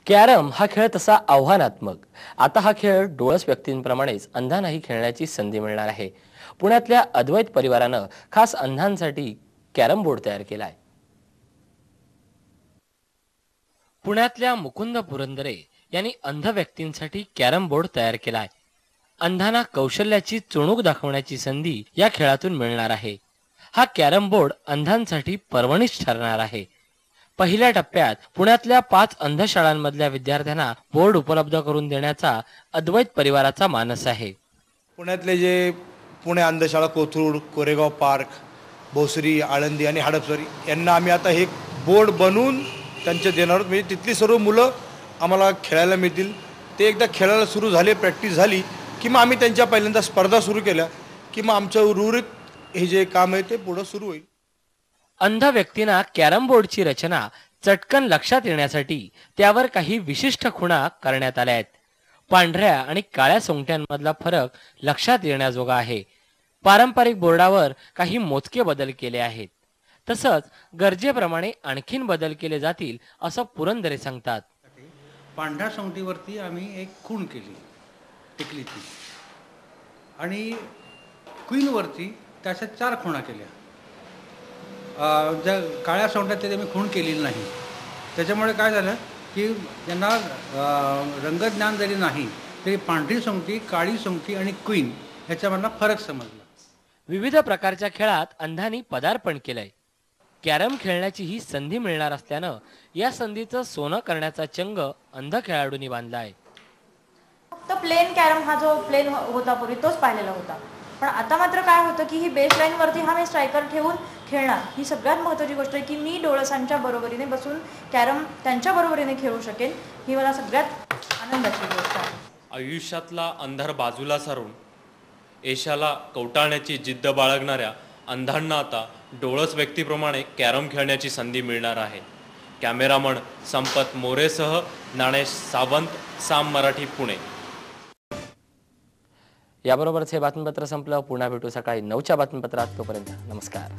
Carrom हा खेळ तसा आव्हानात्मक. आता हा खेळ डोळस व्यक्तींप्रमाणेच अंधांनाही खेळण्याची संधी मिळणार आहे. पुण्यातल्या अद्वैत परिवारानं खास अंधांसाठी कॅरम बोर्ड तयार केलाय. पुण्यातल्या मुकुंद पुरंदरे यांनी अंध व्यक्तींसाठी कॅरम बोर्ड तयार केलाय. अंधांना कौशल्याची चुणूक दाखवण्याची संधी या खेळातून मिळणार आहे. हा कॅरम बोर्ड अंधांसाठी पर्वणीच ठरणार आहे. पहिल्या टप्प्यात पुण्यातल्या 5 अंधशाळांमधल्या विद्यार्थ्यांना बोर्ड उपलब्ध करून देण्याचा अद्वैत परिवाराचा मानस आहे. पुण्यातले जे पुणे अंधशाळा, कोथरूड, कोरेगाव पार्क, भोसरी, आळंदी आणि हडपसरी यांना आम्ही आता हे बोर्ड बनवून त्यांचे देणार आहोत. म्हणजे तिथली सर्व मुलं आम्हाला खेळायला मिळतील. ते एकदा खेळायला सुरू झाले, प्रॅक्टिस झाली की मग आम्ही त्यांच्या पहिल्यांदा स्पर्धा सुरू केल्या की मग आमचं उर्वरित हे जे काम आहे ते पुढं सुरू होईल. अंध व्यक्तींना कॅरम बोर्डची रचना चटकन लक्षात येण्यासाठी त्यावर काही विशिष्ट खुणा करण्यात आल्या आहेत. पांढऱ्या आणि काळ्या सोंगट्यांमधला फरक लक्षात येण्याजोगा आहे. पारंपरिक बोर्डावर काही मोजके बदल केले आहेत. तसंच गरजेप्रमाणे आणखीन बदल केले जातील असं पुरंदरे सांगतात. पांढऱ्या सोंगटीवरती आम्ही एक खूण केली टिकलीची आणि क्वीनवरती त्याच्या 4 खुणा केल्या. ज्या काळ्या सोंगट्यात ते मी खूण केलेली नाही. त्याच्यामुळे काय झालं की त्यांना रंगज्ञान जरी नाही तरी पांढरी सोंगटी, काळी सोंगटी आणि क्वीन ह्याच्यामधला फरक समजला. विविध प्रकारच्या खेळात अंधांनी पदार्पण केलंय. कॅरम खेळण्याची ही संधी मिळणार असल्यानं या संधीचं सोनं करण्याचा चंग अंध खेळाडूंनी बांधला आहे. फक्त प्लेन कॅरम हा जो प्लेन होता पूर्वी तोच पाहिलेला होता. पण आता मात्र काय होतं की ही बेस लाईनवरती हा मी स्ट्रायकर ठेवून खेळणार, ही सगळ्यात महत्त्वाची गोष्ट आहे की मी डोळसांच्या बरोबरीने बसून कॅरम त्यांच्या बरोबरीने खेळू शकेन. ही मला सगळ्यात आनंदाची गोष्ट आहे. आयुष्यातला अंधार बाजूला सारून यशाला कवटाळण्याची जिद्द बाळगणाऱ्या अंधांना आता डोळस व्यक्तीप्रमाणे कॅरम खेळण्याची संधी मिळणार आहे. कॅमेरामन संपत मोरेसह ज्ञानेश सावंत, साम मराठी, पुणे. याबरोबरच हे बातमीपत्र संपलं. पुन्हा भेटू सकाळी 9च्या बातमीपत्रात. तोपर्यंत नमस्कार.